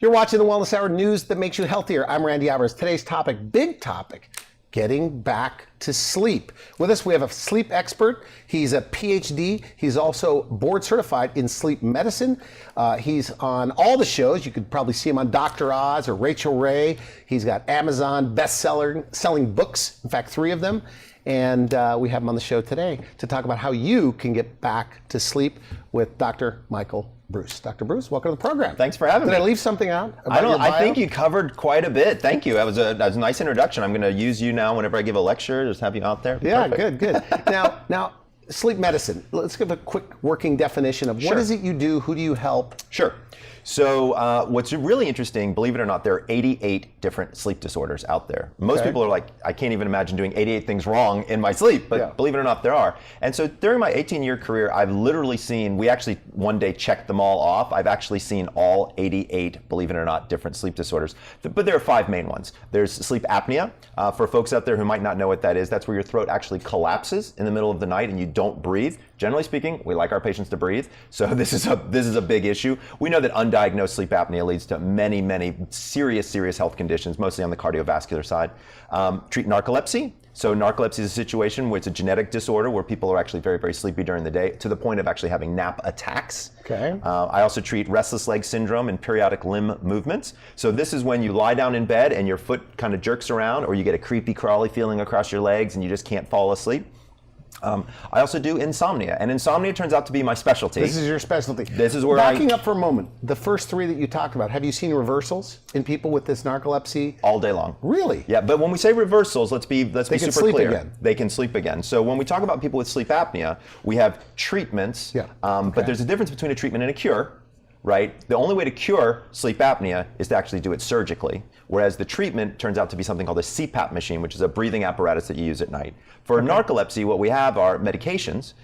You're watching the Wellness Hour, news that makes you healthier. I'm Randy Alvarez. Today's topic, big topic, getting back to sleep. With us, we have a sleep expert. He's a Ph.D. He's also board certified in sleep medicine. He's on all the shows. You could probably see him on Dr. Oz or Rachel Ray. He's got Amazon selling books, in fact, 3 of them. And we have him on the show today to talk about how you can get back to sleep with Dr. Michael Breus. Dr. Breus, welcome to the program. Than's for having me. Did I leave something out about your bio? I think you covered quite a bit. Thank you. That was a nice introduction. I'm going to use you now whenever I give a lecture. Just have you out there. Yeah, Perfect. good. Now, sleep medicine. Let's give a quick working definition of what is it you do? Who do you help? Sure. So what's really interesting, believe it or not, there are 88 different sleep disorders out there. Most people are like, I can't even imagine doing 88 things wrong in my sleep, but believe it or not, there are. And so during my 18-year career, I've literally seen, we actually one day checked them all off. I've actually seen all 88, believe it or not, different sleep disorders. But there are 5 main ones. There's sleep apnea. For folks out there who might not know what that is, that's where your throat actually collapses in the middle of the night and you don't breathe. Generally speaking, we like our patients to breathe, so this is a big issue. We know that undiagnosed sleep apnea leads to many serious health conditions, mostly on the cardiovascular side. Treat narcolepsy. So narcolepsy is a situation where it's a genetic disorder where people are actually very sleepy during the day to the point of actually having nap attacks. Okay. I also treat restless leg syndrome and periodic limb movements. So this is when you lie down in bed and your foot kind of jerks around, or you get a creepy crawly feeling across your legs and you just can't fall asleep. I also do insomnia, and insomnia turns out to be my specialty. This is your specialty. This is where Backing up for a moment, the first 3 that you talked about, have you seen reversals in people with this narcolepsy? All day long. Really? Yeah, but when we say reversals, let's be super clear. Again. They can sleep again. So when we talk about people with sleep apnea, we have treatments, but there's a difference between a treatment and a cure. Right? The only way to cure sleep apnea is to actually do it surgically, whereas the treatment turns out to be something called a CPAP machine, which is a breathing apparatus that you use at night. For narcolepsy, what we have are medications.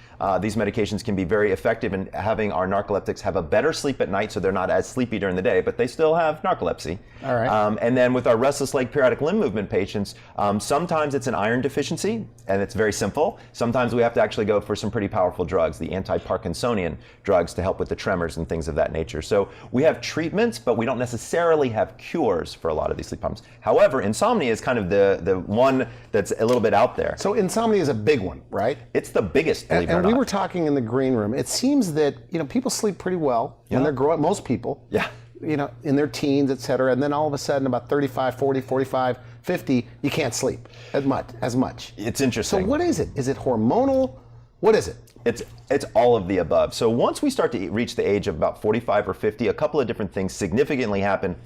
These medications can be very effective in having our narcoleptics have a better sleep at night, so they're not as sleepy during the day, but they still have narcolepsy. All right. And then with our restless leg periodic limb movement patients, sometimes it's an iron deficiency, and it's very simple. Sometimes we have to actually go for some pretty powerful drugs, the anti-Parkinsonian drugs to help with the tremors and things of that nature. So we have treatments, but we don't necessarily have cures for a lot of these sleep problems. However, insomnia is kind of the one that's a little bit out there. So insomnia is a big one, right? It's the biggest, believe it or not. And we were talking in the green room. It seems that people sleep pretty well when they're growing. Most people, in their teens, et cetera, and then all of a sudden, about 35, 40, 45, 50, you can't sleep as much. It's interesting. So what is it? Is it hormonal? What is it? It's all of the above. So once we start to reach the age of about 45 or 50, a couple of different things significantly happen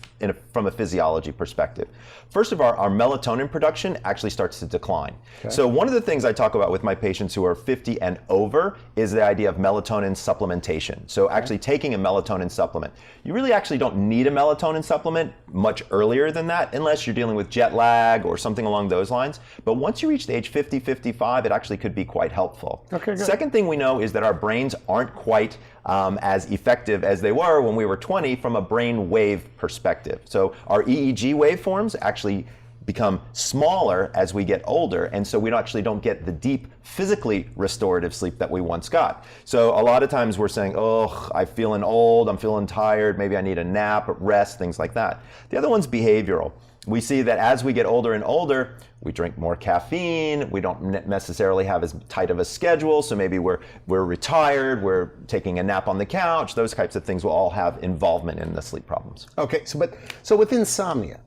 from a physiology perspective. First of all, our melatonin production actually starts to decline. Okay. So one of the things I talk about with my patients who are 50 and over is the idea of melatonin supplementation. So actually taking a melatonin supplement. You really actually don't need a melatonin supplement much earlier than that unless you're dealing with jet lag or something along those lines. But once you reach the age 50, 55, it actually could be quite helpful. Okay, good. Second thing we know is that our brains aren't quite as effective as they were when we were 20 from a brain wave perspective. So our EEG waveforms actually become smaller as we get older, and so we actually don't get the deep, physically restorative sleep that we once got. So a lot of times we're saying, oh, I'm feeling old, I'm feeling tired, maybe I need a nap, rest, things like that. The other one's behavioral. We see that as we get older and older, we drink more caffeine, we don't necessarily have as tight of a schedule, so maybe we're retired, we're taking a nap on the couch, those types of things will all have involvement in the sleep problems. Okay, so with insomnia.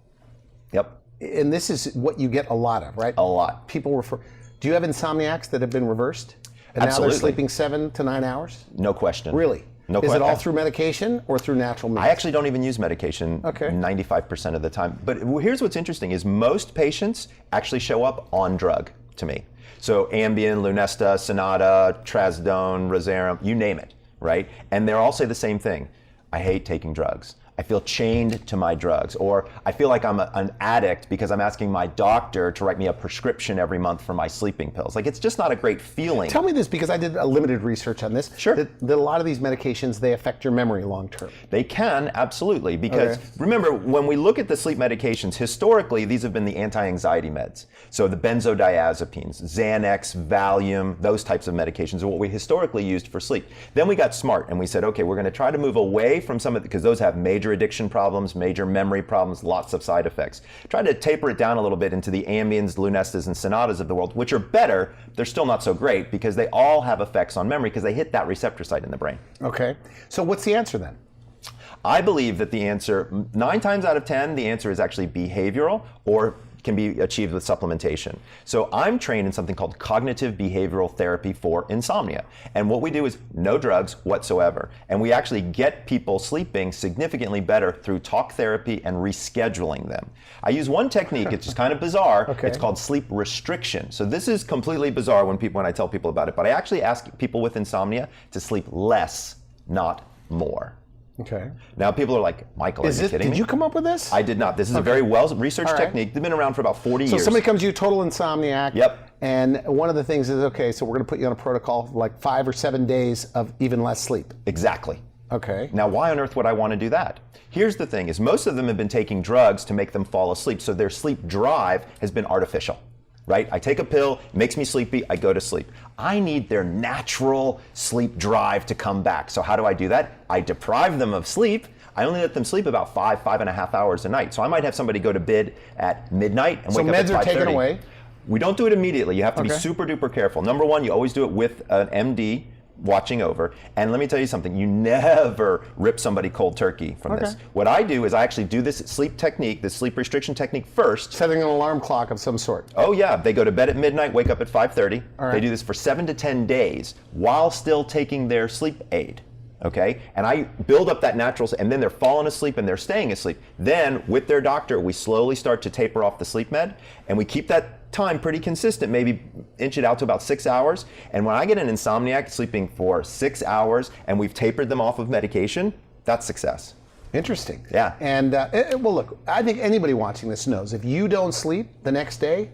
Yep. And this is what you get a lot of, right? A lot. People refer. Do you have insomniacs that have been reversed? And Absolutely. Now they're sleeping 7 to 9 hours? No question. Really? No question. Is it all through medication or through natural means? I actually don't even use medication 95% of the time. But here's what's interesting is most patients actually show up on drug to me. So Ambien, Lunesta, Sonata, Trazodone, Rosarum, you name it, right? And they all say the same thing. I hate taking drugs. I feel chained to my drugs, or I feel like I'm an addict because I'm asking my doctor to write me a prescription every month for my sleeping pills. Like, it's just not a great feeling. Tell me this, because I did a limited research on this. Sure. That a lot of these medications, they affect your memory long term. They can, absolutely, because remember, when we look at the sleep medications, historically, these have been the anti-anxiety meds. So the benzodiazepines, Xanax, Valium, those types of medications are what we historically used for sleep. Then we got smart and we said, okay, we're going to try to move away from some of the, because those have major major addiction problems, major memory problems, lots of side effects. Try to taper it down a little bit into the Ambiens, Lunestas, and Sonatas of the world, which are better. They're still not so great because they all have effects on memory because they hit that receptor site in the brain. Okay. So what's the answer then? I believe that the answer, 9 times out of 10, the answer is actually behavioral or can be achieved with supplementation. So I'm trained in something called cognitive behavioral therapy for insomnia. And what we do is no drugs whatsoever. And we actually get people sleeping significantly better through talk therapy and rescheduling them. I use one technique, it's just kind of bizarre. Okay. It's called sleep restriction. So this is completely bizarre when I tell people about it, but I actually ask people with insomnia to sleep less, not more. Okay. Now people are like, Michael, are you kidding me? Did you come up with this? I did not. This is a very well-researched technique. They've been around for about 40 years. So somebody comes to you, total insomniac. Yep. And one of the things is, okay, so we're going to put you on a protocol for like 5 or 7 days of even less sleep. Exactly. Okay. Now, why on earth would I want to do that? Here's the thing, is most of them have been taking drugs to make them fall asleep, so their sleep drive has been artificial. Right? I take a pill, it makes me sleepy, I go to sleep. I need their natural sleep drive to come back. So how do I do that? I deprive them of sleep. I only let them sleep about 5.5 hours a night. So I might have somebody go to bed at midnight and wake up at 5:30. So meds are taken away? We don't do it immediately. You have to be super duper careful. Number one, you always do it with an MD watching over. And let me tell you something, you never rip somebody cold turkey from this. What I do is I actually do this sleep technique, this sleep restriction technique first. Setting an alarm clock of some sort. Oh yeah, they go to bed at midnight, wake up at 5:30. They do this for 7 to 10 days while still taking their sleep aid. Okay, and I build up that natural, and then they're falling asleep and they're staying asleep. Then with their doctor, we slowly start to taper off the sleep med, and we keep that time pretty consistent, maybe inch it out to about 6 hours. And when I get an insomniac sleeping for 6 hours and we've tapered them off of medication, that's success. Interesting. Yeah. And well, look, I think anybody watching this knows if you don't sleep the next day,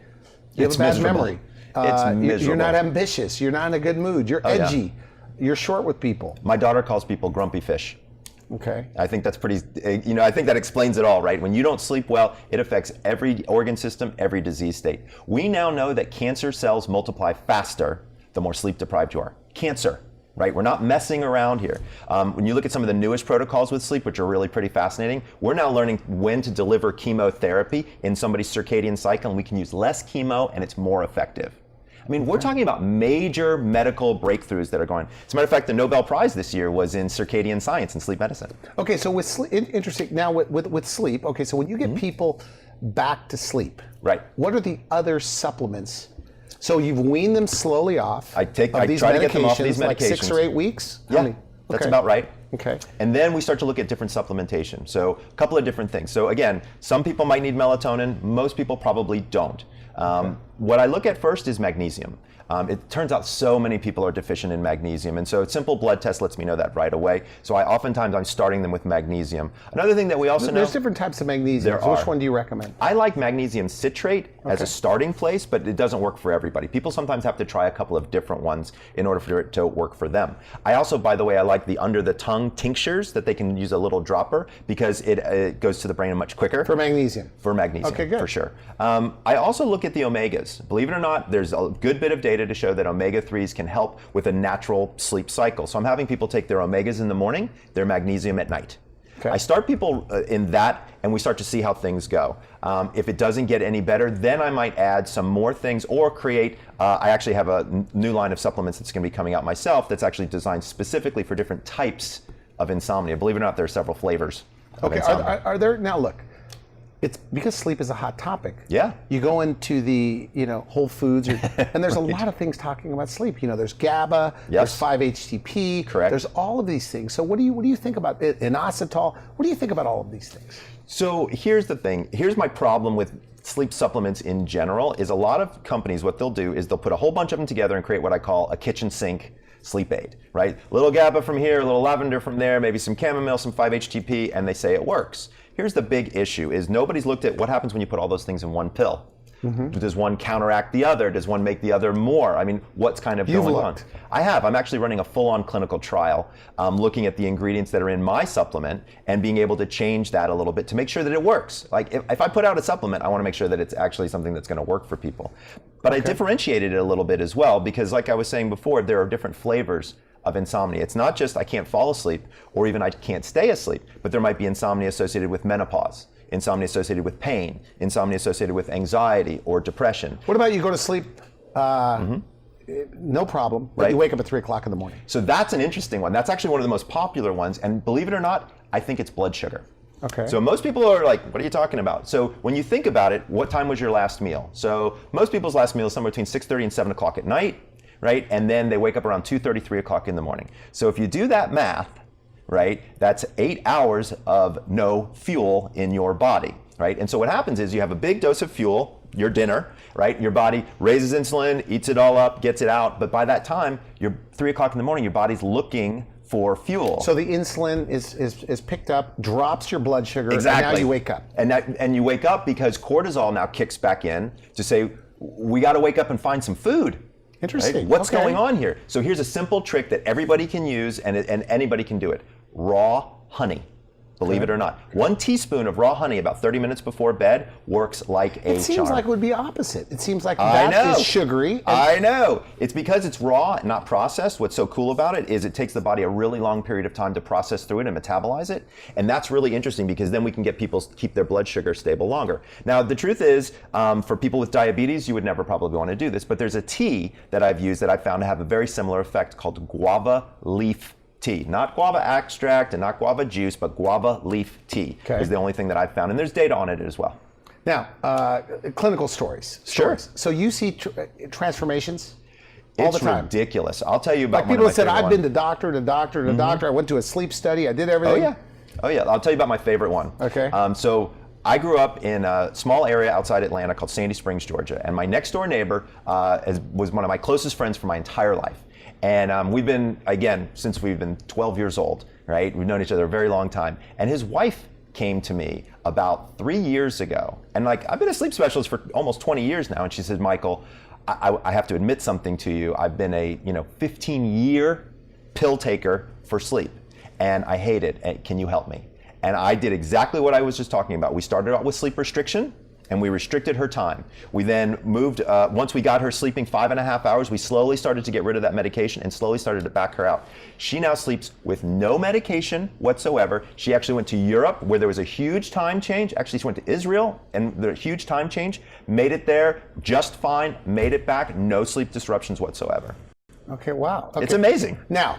you have a bad memory. It's miserable. You're not ambitious. You're not in a good mood. You're edgy. You're short with people. My daughter calls people grumpy fish. Okay. I think that's pretty, I think that explains it all, right? When you don't sleep well, it affects every organ system, every disease state. We now know that cancer cells multiply faster the more sleep deprived you are. Cancer, right? We're not messing around here. When you look at some of the newest protocols with sleep, which are really pretty fascinating, we're now learning when to deliver chemotherapy in somebody's circadian cycle, and we can use less chemo and it's more effective. I mean, we're talking about major medical breakthroughs that are going. As a matter of fact, the Nobel Prize this year was in circadian science and sleep medicine. Okay, so with sleep, interesting. Now with sleep, okay, so when you get people back to sleep, right? What are the other supplements? So you've weaned them slowly off. I try to get them off these medications. Like 6 or 8 weeks? Yeah, that's about right. Okay. And then we start to look at different supplementation. So a couple of different things. So again, some people might need melatonin. Most people probably don't. What I look at first is magnesium. It turns out so many people are deficient in magnesium, and so a simple blood test lets me know that right away. So I'm starting them with magnesium. Another thing that we also know... There's different types of magnesium. So which one do you recommend? I like magnesium citrate as a starting place, but it doesn't work for everybody. People sometimes have to try a couple of different ones in order for it to work for them. I also, by the way, I like the under-the-tongue tinctures that they can use a little dropper because it goes to the brain much quicker. For magnesium? For magnesium, okay, good. For sure. I also look at the omegas. Believe it or not, there's a good bit of data to show that omega-3s can help with a natural sleep cycle. So I'm having people take their omegas in the morning, their magnesium at night. Okay. I start people in that, and we start to see how things go. If it doesn't get any better, then I might add some more things or create, I actually have a new line of supplements that's going to be coming out myself that's actually designed specifically for different types of insomnia. Believe it or not, there are several flavors of insomnia. Are there, now look, it's because sleep is a hot topic. Yeah. You go into the Whole Foods, and there's a lot of things talking about sleep. There's GABA, there's 5-HTP, correct. There's all of these things. So what do you think about it? Inositol? What do you think about all of these things? So here's the thing. Here's my problem with sleep supplements in general is a lot of companies, what they'll do is they'll put a whole bunch of them together and create what I call a kitchen sink sleep aid, right? A little GABA from here, a little lavender from there, maybe some chamomile, some 5-HTP, and they say it works. Here's the big issue is nobody's looked at what happens when you put all those things in one pill. Does one counteract the other? Does one make the other more? I mean, what's kind of going on? I have. I'm actually running a full-on clinical trial looking at the ingredients that are in my supplement and being able to change that a little bit to make sure that it works. Like if I put out a supplement, I want to make sure that it's actually something that's going to work for people. But I differentiated it a little bit as well because like I was saying before, there are different flavors of insomnia. It's not just I can't fall asleep or even I can't stay asleep, but there might be insomnia associated with menopause, insomnia associated with pain, insomnia associated with anxiety or depression. What about you go to sleep, no problem, but you wake up at 3 o'clock in the morning? So that's an interesting one. That's actually one of the most popular ones, and believe it or not, I think it's blood sugar. Okay. So most people are like, what are you talking about? So when you think about it, what time was your last meal? So most people's last meal is somewhere between 6:30 and 7 o'clock at night, right? And then they wake up around 2:30, 3 o'clock in the morning. So if you do that math, right, that's 8 hours of no fuel in your body, right? And so what happens is you have a big dose of fuel, your dinner, right? Your body raises insulin, eats it all up, gets it out, but by that time, you're 3 o'clock in the morning, your body's looking for fuel. So the insulin is picked up, drops your blood sugar, exactly. and now you wake up. And you wake up because cortisol now kicks back in to say, we got to wake up and find some food. Interesting. Right? What's going on here? So here's a simple trick that everybody can use and anybody can do it. Raw honey. Believe it or not. 1 teaspoon of raw honey about 30 minutes before bed works like a charm. It seems like it would be opposite. It seems like that is sugary. I know. It's because it's raw and not processed. What's so cool about it is it takes the body a really long period of time to process through it and metabolize it. And that's really interesting because then we can get people to keep their blood sugar stable longer. Now, the truth is, for people with diabetes, you would never probably want to do this, but there's a tea that I've used that I've found to have a very similar effect called guava leaf tea. Not guava extract and not guava juice, but guava leaf tea is the only thing that I've found. And there's data on it as well. Now, clinical stories. Sure. So you see transformations all the time. It's ridiculous. I'll tell you about people that said, I've been to doctor to doctor to doctor. I went to a sleep study. I did everything. Oh yeah. I'll tell you about my favorite one. Okay. So I grew up in a small area outside Atlanta called Sandy Springs, Georgia. And my next door neighbor was one of my closest friends for my entire life. And we've been, again, since we've been 12 years old, right? We've known each other a very long time. And his wife came to me about 3 years ago. And like, I've been a sleep specialist for almost 20 years now. And she said, Michael, I have to admit something to you. I've been a 15-year pill taker for sleep. And I hate it. Can you help me? And I did exactly what I was just talking about. We started out with sleep restriction. And we restricted her time. We then moved, once we got her sleeping 5.5 hours, we slowly started to get rid of that medication and slowly started to back her out. She now sleeps with no medication whatsoever. She actually went to Europe where there was a huge time change. Actually, she went to Israel and the huge time change, made it there just fine, made it back, no sleep disruptions whatsoever. Okay, wow. Okay. It's amazing. Now,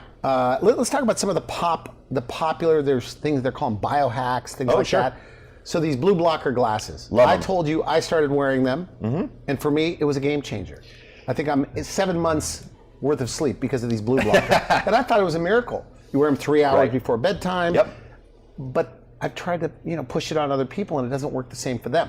let's talk about some of the popular, there's things they're calling biohacks, things like that. So these blue blocker glasses, I told you I started wearing them, and for me, it was a game changer. I think I'm 7 months worth of sleep because of these blue blockers. And I thought it was a miracle. You wear them 3 hours before bedtime, but I've tried to push it on other people, and it doesn't work the same for them.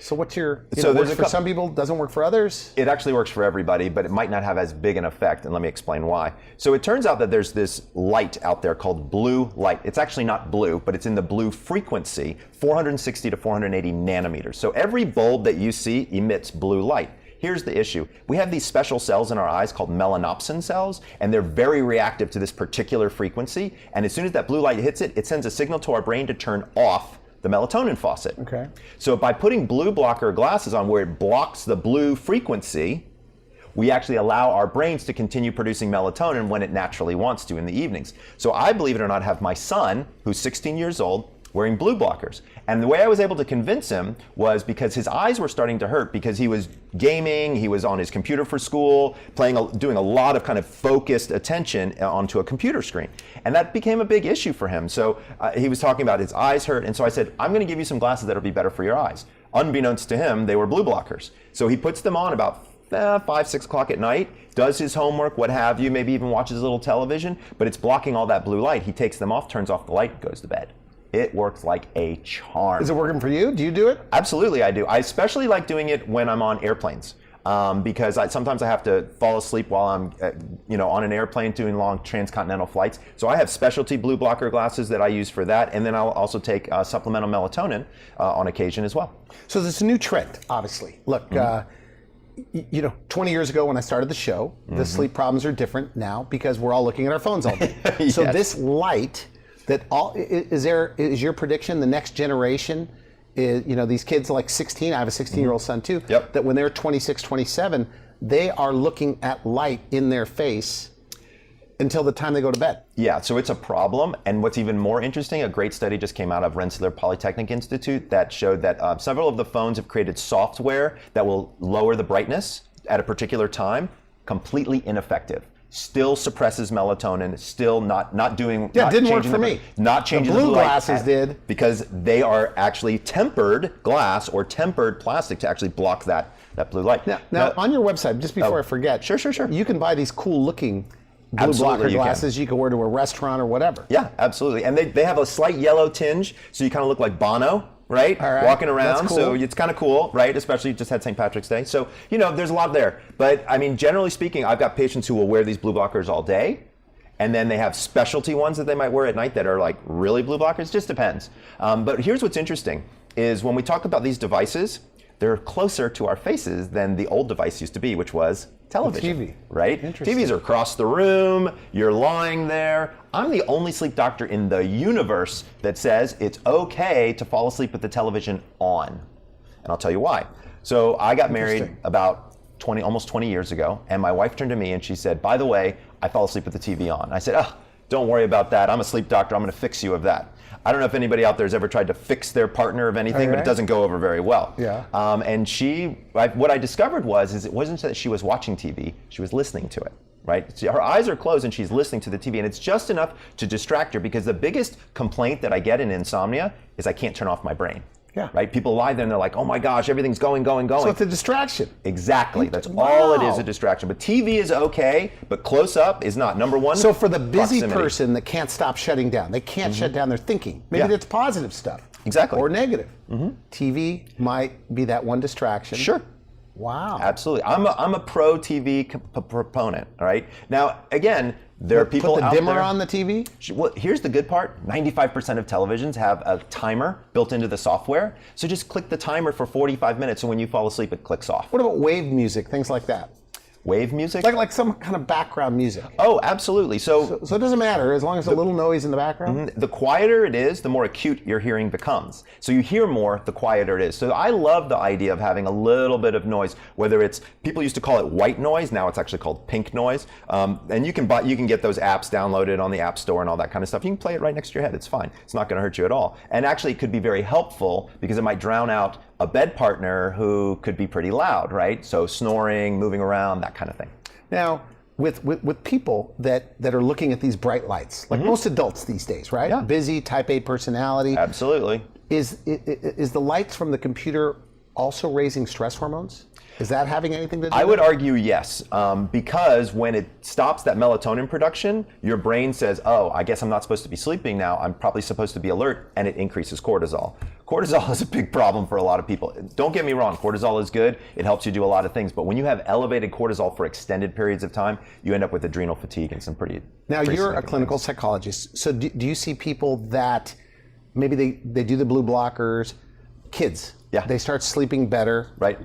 So what's your, so works for some people, doesn't work for others? It actually works for everybody, but it might not have as big an effect, and let me explain why. So it turns out that there's this light out there called blue light. It's actually not blue, but it's in the blue frequency, 460 to 480 nanometers. So every bulb that you see emits blue light. Here's the issue. We have these special cells in our eyes called melanopsin cells, and they're very reactive to this particular frequency, and as soon as that blue light hits it, it sends a signal to our brain to turn off the melatonin faucet. Okay. So by putting blue blocker glasses on where it blocks the blue frequency, we actually allow our brains to continue producing melatonin when it naturally wants to in the evenings. So I, believe it or not, have my son, who's 16 years old, wearing blue blockers. And the way I was able to convince him was because his eyes were starting to hurt because he was gaming, he was on his computer for school, doing a lot of kind of focused attention onto a computer screen. And that became a big issue for him. So he was talking about his eyes hurt, and so I said, I'm gonna give you some glasses that'll be better for your eyes. Unbeknownst to him, they were blue blockers. So he puts them on about 5, 6 o'clock at night, does his homework, what have you, maybe even watches a little television, but it's blocking all that blue light. He takes them off, turns off the light, goes to bed. It works like a charm. Is it working for you? Do you do it? Absolutely, I do. I especially like doing it when I'm on airplanes because sometimes I have to fall asleep while I'm on an airplane doing long transcontinental flights. So I have specialty blue blocker glasses that I use for that, and then I'll also take supplemental melatonin on occasion as well. So there's a new trend, obviously. Look, 20 years ago when I started the show, the sleep problems are different now because we're all looking at our phones all day. Yes. So this light, is your prediction the next generation is, these kids like 16, I have a 16-year-old son too, that when they're 26, 27, they are looking at light in their face until the time they go to bed. Yeah, so it's a problem. And what's even more interesting, a great study just came out of Rensselaer Polytechnic Institute that showed that several of the phones have created software that will lower the brightness at a particular time. Completely ineffective. Still suppresses melatonin, still not doing. Yeah, not it didn't work changing for the, me. Not changing the blue light glasses did. Because they are actually tempered glass or tempered plastic to actually block that blue light. Now on your website, just before I forget, sure. You can buy these cool looking blue blocker glasses you can wear to a restaurant or whatever. Yeah, absolutely. And they have a slight yellow tinge, so you kind of look like Bono. Right? Walking around, cool. So it's kind of cool, right? Especially just had St. Patrick's Day. So, there's a lot there. But I mean, generally speaking, I've got patients who will wear these blue blockers all day, and then they have specialty ones that they might wear at night that are like really blue blockers. Just depends. But here's what's interesting is when we talk about these devices, they're closer to our faces than the old device used to be, which was television. TV. Right? TVs are across the room, you're lying there. I'm the only sleep doctor in the universe that says it's okay to fall asleep with the television on. And I'll tell you why. So I got married about almost 20 years ago, and my wife turned to me and she said, by the way, I fall asleep with the TV on. I said, oh, don't worry about that. I'm a sleep doctor. I'm going to fix you of that. I don't know if anybody out there has ever tried to fix their partner of anything, but it doesn't go over very well. Yeah. And what I discovered was it wasn't that she was watching TV, she was listening to it. Right? Her eyes are closed and she's listening to the TV, and it's just enough to distract her, because the biggest complaint that I get in insomnia is I can't turn off my brain. Yeah. Right? People lie there and they're like, oh my gosh, everything's going. So it's a distraction. Exactly. That's all it is, a distraction. But TV is okay, but close up is not. Number one, so for the busy proximity. person that can't stop shutting down, they can't shut down their thinking. Maybe that's positive stuff. Exactly. Or negative. TV might be that one distraction. Sure. Wow. Absolutely. I'm a pro TV proponent, all right? Now, again, there are people out there. Put the dimmer on the TV? Well, here's the good part. 95% of televisions have a timer built into the software. So just click the timer for 45 minutes, and when you fall asleep, it clicks off. What about wave music, things like that? Wave music? Like some kind of background music. Oh, absolutely. So it doesn't matter as long as a little noise in the background? The quieter it is, the more acute your hearing becomes. So you hear more, the quieter it is. So I love the idea of having a little bit of noise, whether it's, people used to call it white noise, now it's actually called pink noise. And you can get those apps downloaded on the App Store and all that kind of stuff. You can play it right next to your head, it's fine. It's not gonna hurt you at all. And actually it could be very helpful because it might drown out a bed partner who could be pretty loud, right? So snoring, moving around, that kind of thing. Now, with people that are looking at these bright lights, like most adults these days, right? Yeah. Busy, type A personality. Absolutely. Is the lights from the computer also raising stress hormones? Is that having anything to do with it? I would argue yes, because when it stops that melatonin production, your brain says, oh, I guess I'm not supposed to be sleeping now, I'm probably supposed to be alert, and it increases cortisol. Cortisol is a big problem for a lot of people. Don't get me wrong, cortisol is good, it helps you do a lot of things, but when you have elevated cortisol for extended periods of time, you end up with adrenal fatigue and some pretty Now you're a clinical psychologist, so do you see people that maybe they do the blue blockers, kids, they start sleeping better, right?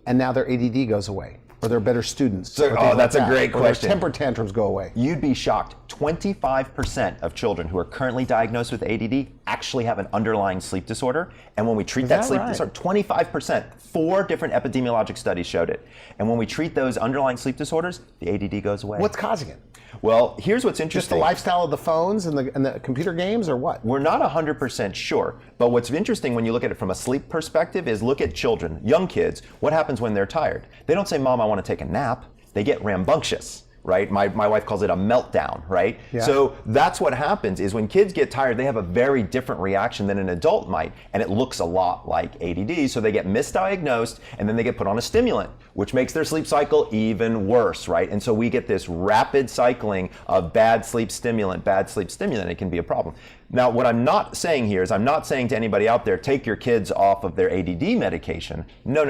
And now their ADD goes away, or they're better students. So, that's a great question. Or their temper tantrums go away. You'd be shocked. 25% of children who are currently diagnosed with ADD actually have an underlying sleep disorder. And when we treat that sleep disorder, 25%, 4 different epidemiologic studies showed it. And when we treat those underlying sleep disorders, the ADD goes away. What's causing it? Well, here's what's interesting. Just the lifestyle of the phones and the computer games, or what? We're not 100% sure, but what's interesting when you look at it from a sleep perspective is look at children, young kids, what happens when they're tired? They don't say, Mom, I want to take a nap. They get rambunctious. Right? My wife calls it a meltdown, right? Yeah. So that's what happens is when kids get tired, they have a very different reaction than an adult might, and it looks a lot like ADD, so they get misdiagnosed, and then they get put on a stimulant, which makes their sleep cycle even worse, right? And so we get this rapid cycling of bad sleep stimulant, it can be a problem. Now, what I'm not saying here is I'm not saying to anybody out there, take your kids off of their ADD medication. No.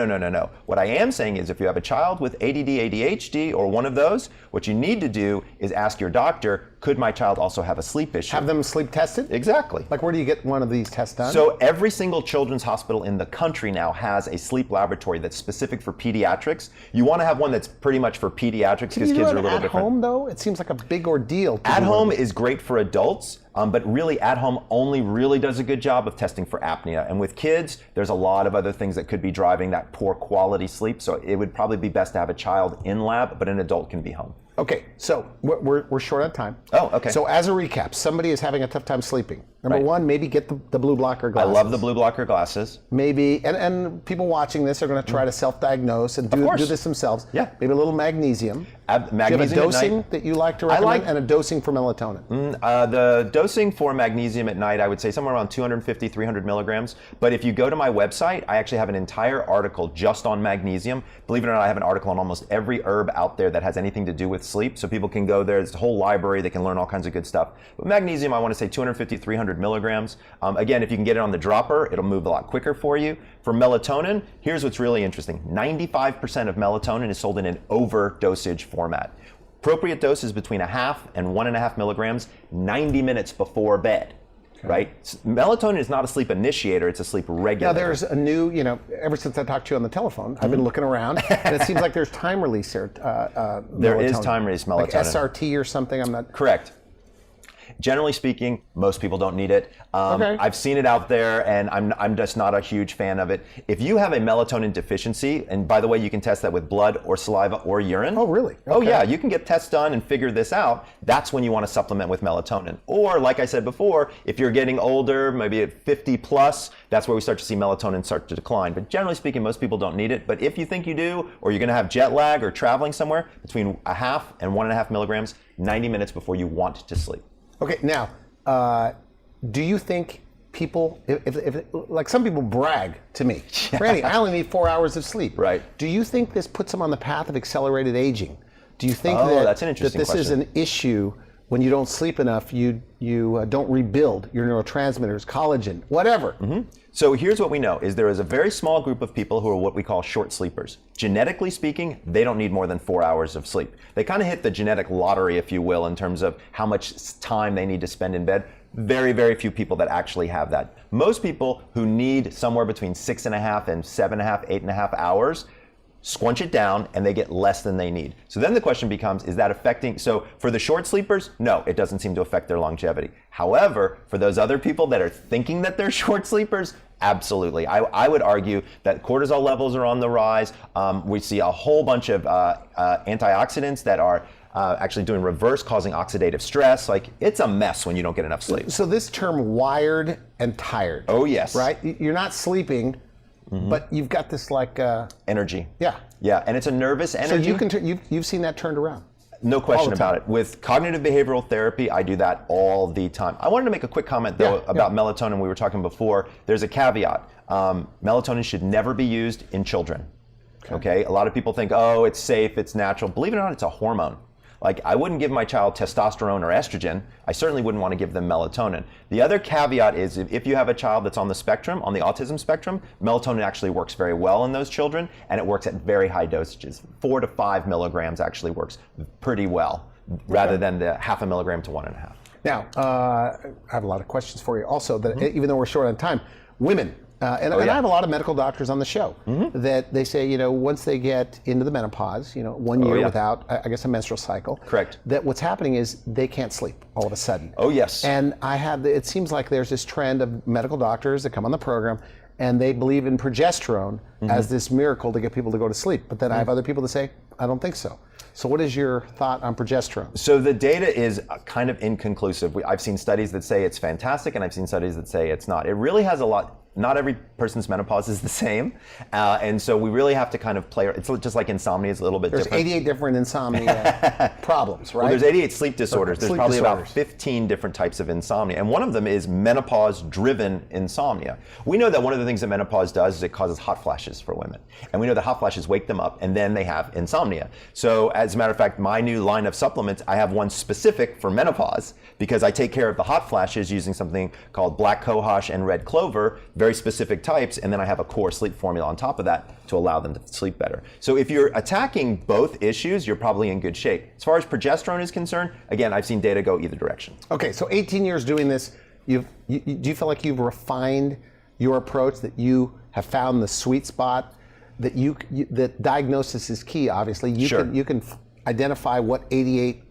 What I am saying is if you have a child with ADD, ADHD, or one of those, what you need to do is ask your doctor, could my child also have a sleep issue? Have them sleep tested? Exactly. Like, where do you get one of these tests done? So every single children's hospital in the country now has a sleep laboratory that's specific for pediatrics. You want to have one that's pretty much for pediatrics because kids are a little different. At home, though? It seems like a big ordeal. At home is great for adults, but really at home only really does a good job of testing for apnea. And with kids, there's a lot of other things that could be driving that poor quality sleep. So it would probably be best to have a child in lab, but an adult can be home. Okay, so we're short on time. Oh, okay. So as a recap, somebody is having a tough time sleeping. Number one, maybe get the blue blocker glasses. I love the blue blocker glasses. Maybe, and people watching this are going to try to self-diagose and do this themselves. Yeah. Maybe a little magnesium. Magnesium. Do you have a dosing at night that you like to recommend, and a dosing for melatonin? The dosing for magnesium at night, I would say somewhere around 250, 300 milligrams. But if you go to my website, I actually have an entire article just on magnesium. Believe it or not, I have an article on almost every herb out there that has anything to do with sleep. So people can go there. There's a whole library. They can learn all kinds of good stuff. But magnesium, I want to say 250, 300 milligrams. Again, if you can get it on the dropper, it'll move a lot quicker for you. For melatonin, here's what's really interesting. 95% of melatonin is sold in an overdosage format. Appropriate dose is between 0.5 and 1.5 milligrams 90 minutes before bed. Okay. Right? Melatonin is not a sleep initiator, it's a sleep regulator. Now there's a new, ever since I talked to you on the telephone, I've been looking around, and it seems like there's time release here. There is time release melatonin. Like SRT or something, I'm not... Correct. Generally speaking, most people don't need it. Okay. I've seen it out there, and I'm just not a huge fan of it. If you have a melatonin deficiency, and by the way, you can test that with blood or saliva or urine. Oh, really? Okay. Oh, yeah. You can get tests done and figure this out. That's when you want to supplement with melatonin. Or, like I said before, if you're getting older, maybe at 50 plus, that's where we start to see melatonin start to decline. But generally speaking, most people don't need it. But if you think you do, or you're going to have jet lag or traveling somewhere, between 0.5 and 1.5 milligrams, 90 minutes before you want to sleep. Okay, now, do you think people, if like some people brag to me, Randy, I only need 4 hours of sleep. Right. Do you think this puts them on the path of accelerated aging? Do you think that's an interesting that this is an issue when you don't sleep enough, you don't rebuild your neurotransmitters, collagen, whatever? Mm-hmm. So here's what we know, is there is a very small group of people who are what we call short sleepers. Genetically speaking, they don't need more than 4 hours of sleep. They kind of hit the genetic lottery, if you will, in terms of how much time they need to spend in bed. Very, very few people that actually have that. Most people who need somewhere between 6.5 and 7.5, 8.5 hours, squunch it down and they get less than they need. So then the question becomes, is that affecting, so for the short sleepers, no, it doesn't seem to affect their longevity. However, for those other people that are thinking that they're short sleepers, absolutely. I would argue that cortisol levels are on the rise. We see a whole bunch of antioxidants that are actually doing reverse, causing oxidative stress. Like, it's a mess when you don't get enough sleep. So this term wired and tired. Oh, yes. Right? You're not sleeping, but you've got this like... energy. Yeah. Yeah, and it's a nervous energy. So you've seen that turned around. No question about it. With cognitive behavioral therapy, I do that all the time. I wanted to make a quick comment, though, about melatonin. We were talking before. There's a caveat. Melatonin should never be used in children. Okay? A lot of people think, oh, it's safe, it's natural. Believe it or not, it's a hormone. Like, I wouldn't give my child testosterone or estrogen. I certainly wouldn't want to give them melatonin. The other caveat is if you have a child that's on the spectrum, on the autism spectrum, melatonin actually works very well in those children, and it works at very high dosages. 4 to 5 milligrams actually works pretty well, rather than the 0.5 milligram to 1.5. Now, I have a lot of questions for you. Also, that even though we're short on time, women. And I have a lot of medical doctors on the show that they say, once they get into the menopause, 1 year without, I guess, a menstrual cycle. Correct. That what's happening is they can't sleep all of a sudden. Oh, yes. And it seems like there's this trend of medical doctors that come on the program and they believe in progesterone as this miracle to get people to go to sleep. But then I have other people that say, I don't think so. So what is your thought on progesterone? So the data is kind of inconclusive. I've seen studies that say it's fantastic, and I've seen studies that say it's not. It really has a lot. Not every person's menopause is the same, and so we really have to kind of play. It's just like insomnia is a little bit different. There's 88 different insomnia problems, right? Well, there's 88 sleep disorders. There's probably disorders. About 15 different types of insomnia, and one of them is menopause-driven insomnia. We know that one of the things that menopause does is it causes hot flashes for women, and we know that hot flashes wake them up, and then they have insomnia. So, as a matter of fact, my new line of supplements, I have one specific for menopause because I take care of the hot flashes using something called black cohosh and red clover very specific types, and then I have a core sleep formula on top of that to allow them to sleep better. So if you're attacking both issues, you're probably in good shape. As far as progesterone is concerned, again, I've seen data go either direction. Okay, so 18 years doing this, do you feel like you've refined your approach, that you have found the sweet spot, that that diagnosis is key, obviously. You can identify what 88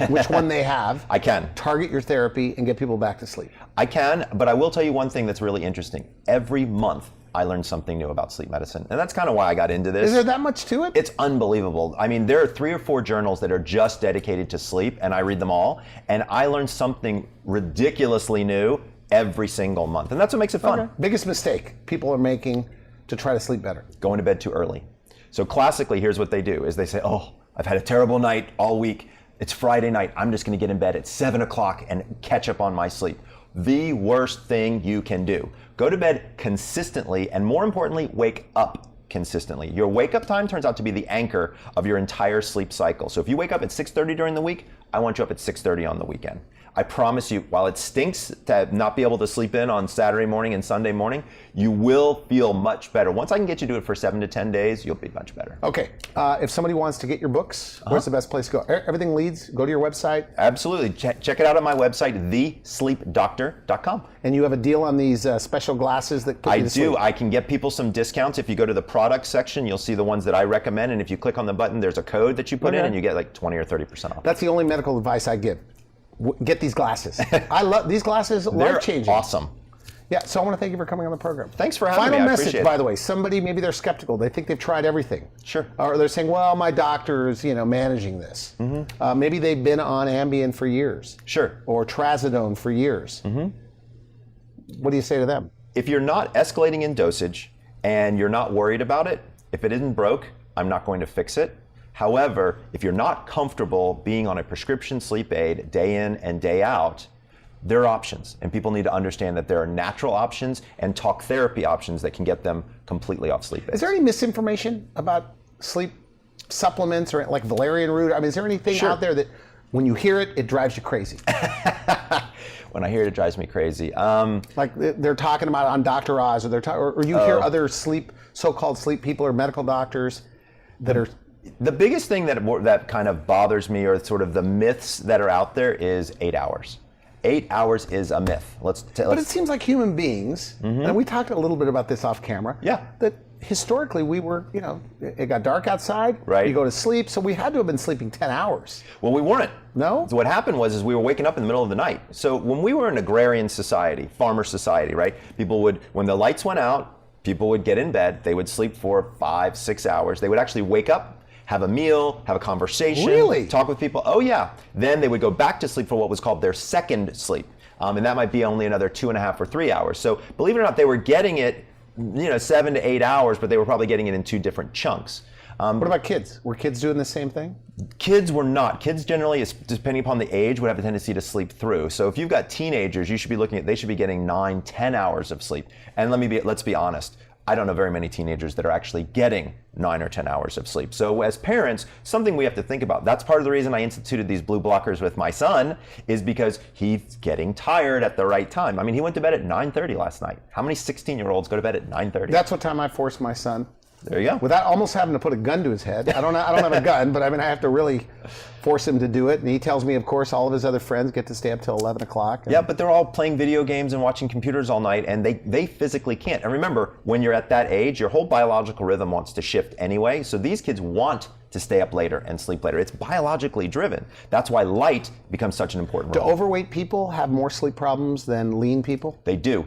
which one they have. I can. Target your therapy and get people back to sleep. I can, but I will tell you one thing that's really interesting. Every month, I learn something new about sleep medicine. And that's kind of why I got into this. Is there that much to it? It's unbelievable. I mean, there are 3 or 4 journals that are just dedicated to sleep, and I read them all. And I learn something ridiculously new every single month. And that's what makes it fun. Okay. Biggest mistake people are making to try to sleep better? Going to bed too early. So classically, here's what they do, is they say, oh, I've had a terrible night all week. It's Friday night, I'm just gonna get in bed at 7 o'clock and catch up on my sleep. The worst thing you can do. Go to bed consistently, and more importantly, wake up consistently. Your wake up time turns out to be the anchor of your entire sleep cycle. So if you wake up at 6:30 during the week, I want you up at 6:30 on the weekend. I promise you, while it stinks to not be able to sleep in on Saturday morning and Sunday morning, you will feel much better. Once I can get you to do it for 7 to 10 days, you'll be much better. Okay, if somebody wants to get your books, where's the best place to go? Everything leads, go to your website? Absolutely, check it out on my website, thesleepdoctor.com. And you have a deal on these special glasses that put you to sleep? I do. I can get people some discounts. If you go to the product section, you'll see the ones that I recommend, and if you click on the button, there's a code that you put in, and you get like 20 or 30% off. That's the only medical advice I give. Get these glasses. I love these glasses. They're life-changing. Awesome. Yeah, so I want to thank you for coming on the program. Thanks for having me. Final I message, appreciate it. by the way. Somebody, maybe they're skeptical. They think they've tried everything. Sure. Or they're saying, well, my doctor's, managing this. Mm-hmm. Maybe they've been on Ambien for years. Sure. Or Trazodone for years. Mm-hmm. What do you say to them? If you're not escalating in dosage and you're not worried about it, if it isn't broke, I'm not going to fix it. However, if you're not comfortable being on a prescription sleep aid day in and day out, there are options, and people need to understand that there are natural options and talk therapy options that can get them completely off sleep aids. Is there any misinformation about sleep supplements or like valerian root? I mean, is there anything out there that when you hear it, it drives you crazy? When I hear it, it drives me crazy. Like they're talking about on Dr. Oz, or you hear other so-called sleep people or medical doctors that are... The biggest thing that kind of bothers me, or sort of the myths that are out there, is 8 hours. 8 hours is a myth. But it seems like human beings, and we talked a little bit about this off camera, that historically we were, it got dark outside, right? You go to sleep, so we had to have been sleeping 10 hours. Well, we weren't. No? So what happened was we were waking up in the middle of the night. So when we were an agrarian society, farmer society, right? People would, when the lights went out, people would get in bed, they would sleep for 5, 6 hours. They would actually wake up, have a meal, have a conversation, really? Talk with people. Oh yeah. Then they would go back to sleep for what was called their second sleep. And that might be only another 2.5 or 3 hours. So believe it or not, they were getting it, 7 to 8 hours, but they were probably getting it in 2 different chunks. What about kids? Were kids doing the same thing? Kids were not. Kids generally, depending upon the age, would have a tendency to sleep through. So if you've got teenagers, you should be looking at, they should be getting 9, 10 hours of sleep. And let's be honest, I don't know very many teenagers that are actually getting 9 or 10 hours of sleep. So as parents, something we have to think about. That's part of the reason I instituted these blue blockers with my son, is because he's getting tired at the right time. I mean, he went to bed at 9:30 last night. How many 16-year-olds go to bed at 9:30? That's what time I forced my son. There you go. Without almost having to put a gun to his head. I don't have a gun, but I mean, I have to really force him to do it. And he tells me, of course, all of his other friends get to stay up till 11 o'clock. Yeah, but they're all playing video games and watching computers all night, and they physically can't. And remember, when you're at that age, your whole biological rhythm wants to shift anyway. So these kids want to stay up later and sleep later. It's biologically driven. That's why light becomes such an important role. Do overweight people have more sleep problems than lean people? They do.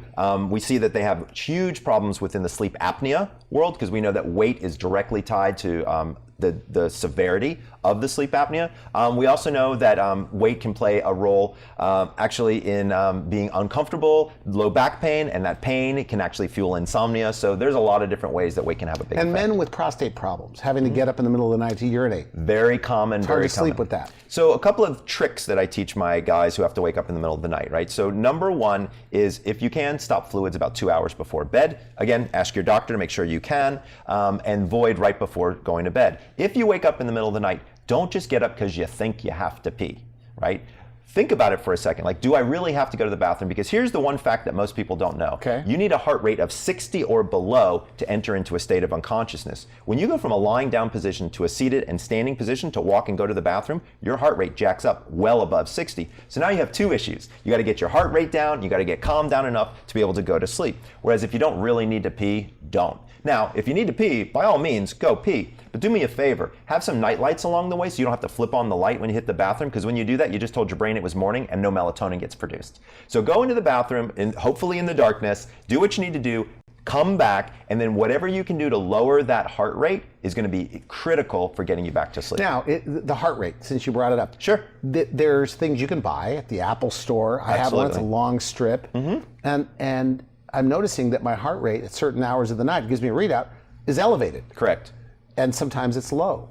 We see that they have huge problems within the sleep apnea world, because we know that weight is directly tied to the severity of the sleep apnea. We also know that weight can play a role actually in being uncomfortable, low back pain, and that pain can actually fuel insomnia. So there's a lot of different ways that weight can have a big effect. And men with prostate problems, having to get up in the middle of the night to urinate. Very common, it's hard to sleep with that. So a couple of tricks that I teach my guys who have to wake up in the middle of the night, right? So number one is, if you can, stop fluids about 2 hours before bed. Again, ask your doctor to make sure you can, and void right before going to bed. If you wake up in the middle of the night, don't just get up because you think you have to pee, right? think about it for a second. Like, do I really have to go to the bathroom? Because here's the one fact that most people don't know. Okay. You need a heart rate of 60 or below to enter into a state of unconsciousness. When you go from a lying down position to a seated and standing position to walk and go to the bathroom, your heart rate jacks up well above 60. So now you have two issues. You got to get your heart rate down, you got to get calmed down enough to be able to go to sleep. Whereas if you don't really need to pee, don't. Now, if you need to pee, by all means, go pee. But do me a favor, have some night lights along the way so you don't have to flip on the light when you hit the bathroom, because when you do that, you just told your brain it was morning and no melatonin gets produced. So go into the bathroom, and hopefully in the darkness, do what you need to do, come back, and then whatever you can do to lower that heart rate is going to be critical for getting you back to sleep. Now, the heart rate, since you brought it up. Sure. There's things you can buy at the Apple store. I have one, it's a long strip. And I'm noticing that my heart rate at certain hours of the night, it gives me a readout, is elevated. Correct. And sometimes it's low.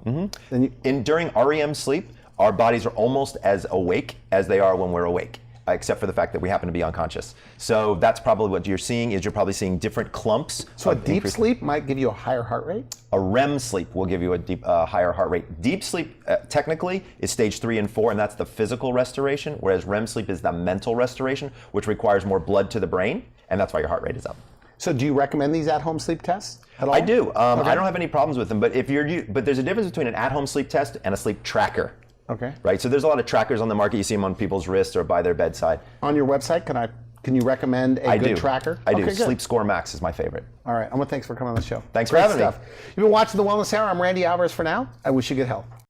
During REM sleep, our bodies are almost as awake as they are when we're awake, except for the fact that we happen to be unconscious. So that's probably what you're seeing, is you're probably seeing different clumps. So a deep sleep might give you a higher heart rate? A REM sleep will give you a higher heart rate. Deep sleep, technically, is stage 3 and 4, and that's the physical restoration, whereas REM sleep is the mental restoration, which requires more blood to the brain, and that's why your heart rate is up. So do you recommend these at-home sleep tests at all? I do. I don't have any problems with them, but there's a difference between an at-home sleep test and a sleep tracker. Okay. Right. So there's a lot of trackers on the market. You see them on people's wrists or by their bedside. On your website, can you recommend a good tracker? I do. Okay, Sleep Score Max is my favorite. All right. Thanks for coming on the show. Thanks for having me. You've been watching The Wellness Hour. I'm Randy Alvarez for now. I wish you good health.